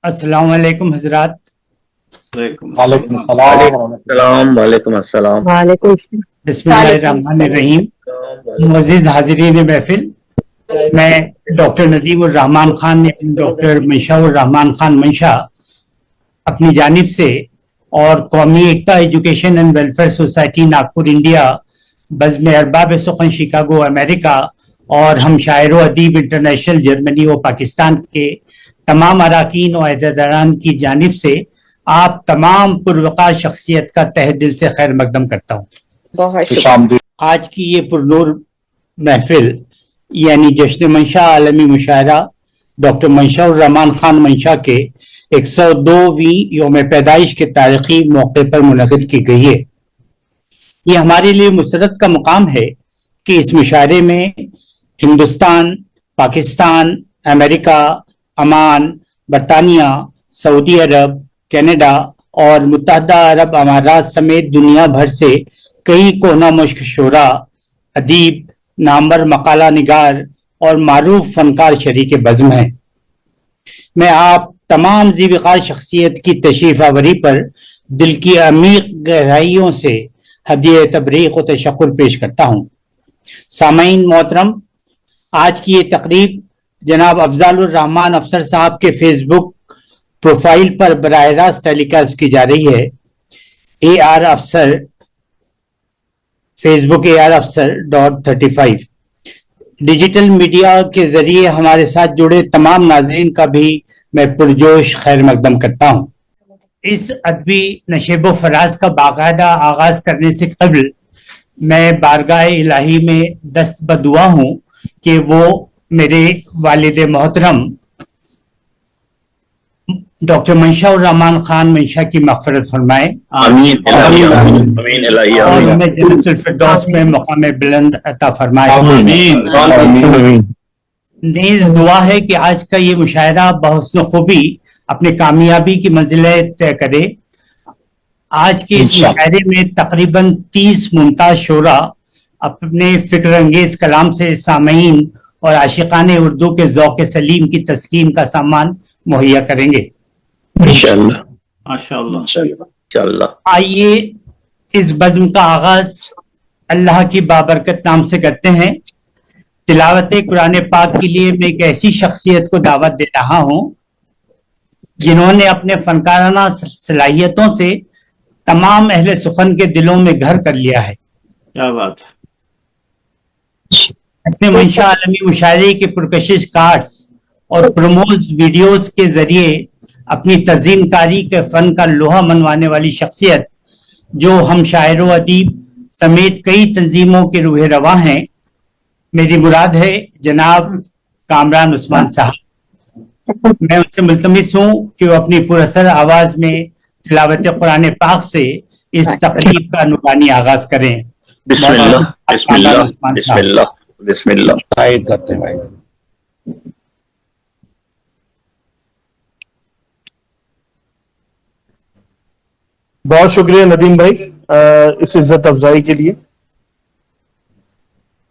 अस्सलाम वालेकुम हजरात। वालेकुम अस्सलाम। वालेकुम अस्सलाम। बिस्मिल्लाहिर्रहमानिर्रहीम। मुअज़्ज़िज़ हाज़िरीन महफिल, मैं डॉक्टर नदीम उर रहमान खान डॉक्टर मंशा उर रहमान खान मंशा अपनी जानिब से और Qaumi Ekta education and welfare society Nagpur India, Bazm Arbab Sukhan Chicago America और हम शायर अदीब इंटरनेशनल जर्मनी व पाकिस्तान के तमाम अरकान और अहदेदारान की जानिब से आप तमाम पुरवकार शख्सियत का तहे दिल से खैर मकदम करता हूँ। बहुत शुक्रिया। आज की ये पुरनूर महफिल यानी जश्न मंशा आलमी मुशायरा डॉक्टर मंशा उर रहमान खान मंशा के 102वीं योम पैदाइश के तारीखी मौके पर मुनक़िद की गई है। ये हमारे लिए मुसरत का मुकाम है कि इस मुशायरे में हिंदुस्तान, पाकिस्तान, अमेरिका, अमान, बरतानिया, सऊदी अरब, कनाडा और मुत्तहदा अरब अमारात समेत दुनिया भर से कई कोना मुश्क शोरा, अदीब, नामवर मकाला निगार और मारूफ फनकार शरीक बज़्म हैं। मैं आप तमाम ज़ीवकार शख्सियत की तशरीफ़ आवरी पर दिल की अमीक गहराइयों से हदिया तबरीक व तशक्कुर पेश करता हूँ। सामईन मोहतरम, आज की ये तकरीब जनाब अफजाल उर रहमान अफसर साहब के फेसबुक प्रोफाइल पर बराह रास्त टेलीकास्ट की जा रही है। AR अफसर, फेसबुक AR अफसर .35। डिजिटल मीडिया के जरिए हमारे साथ जुड़े तमाम नाजरीन का भी मैं पुरजोश खैर मकदम करता हूँ। इस अदबी नशेब फराज का बाकायदा आगाज करने से कबल मैं बारगाह इलाही में दस्त बदुआ हूँ कि वो मेरे वालिद मोहतरम डॉक्टर मंशा उर रहमान खान मंशा की मग़फ़िरत फरमाए। आमीन इलाही और आमीन। उन्हें जन्नतुल फिरदौस में मकाम बुलंद अता फरमाए। नीज़ दुआ है कि आज का ये मुशायरा बहुस्न खूबी अपनी कामयाबी की मंजिलें तय करे। आज के इस मुशायरे में तकरीबन 30 मुमताज शोरा अपने फिक्र अंगेज कलाम से सामईन और आशिकाने उर्दू के ज़ौक़ सलीम की तस्कीन का सामान मुहैया करेंगे इंशाअल्लाह। माशाअल्लाह। आइए इस बज़्म का आगाज अल्लाह की बाबरकत नाम से करते हैं। तिलावत कुरान पाक के लिए मैं एक ऐसी शख्सियत को दावत दे रहा हूँ जिन्होंने अपने फनकाराना सलाहियतों से तमाम अहले सुखन के दिलों में घर कर लिया है। क्या बात है। ऐसे मंशा आलमी मुशायरे के पुरकशिश कार्ड्स और प्रमोज वीडियोस के जरिए अपनी तज़ीनकारी के फन का लोहा मनवाने वाली शख्सियत जो हम शायर व अदीब समेत कई तंजीमों के रूह रवा हैं। मेरी मुराद है जनाब कामरान उस्मान साहब। मैं उनसे मुल्तमिस हूँ कि वो अपनी पुरअसर आवाज में तिलावत कुरान पाक से इस तकरीब का नूरानी आगाज करें। बिस्मिल्लाह बिस्मिल्लाह बिस्मिल्लाह बिस्मिल्लाह। तायद करते हैं भाई। बहुत शुक्रिया नदीम भाई इस इज्जत अफजाई के लिए।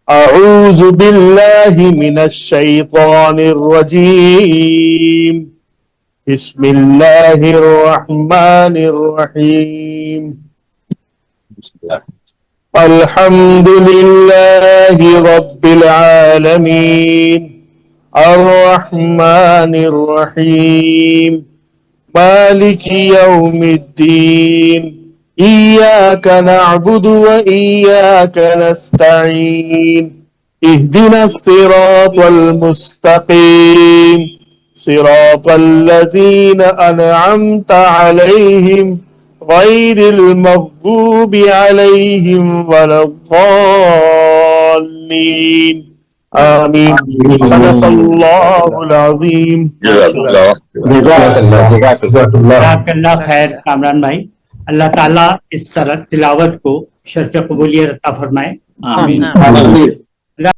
अऊज़ु बिल्लाहि मिनश शैतानिर रजीम। बिस्मिल्लाहिर रहमानिर रहीम। अल्हम्दुलिल्लाहि रब्बिल आलमीन अर्रहमानिर रहीम मालिकी यौमिद्दीन इय्याका नअबुदु व इय्याका नस्तईन इहदिनस सिरातल मुस्तकीम सिरातल लज़ीना अनअमता अलैहिम गैरिल मग़दूबि अलैहिम वलद्दाल्लीन। आमीन। सदक़ल्लाहुल अज़ीम। जज़ाकल्लाह खैर कामरान भाई। अल्लाह ताला इस तरह तिलावत को शर्फ कबूलियत अता फरमाए। आमीन।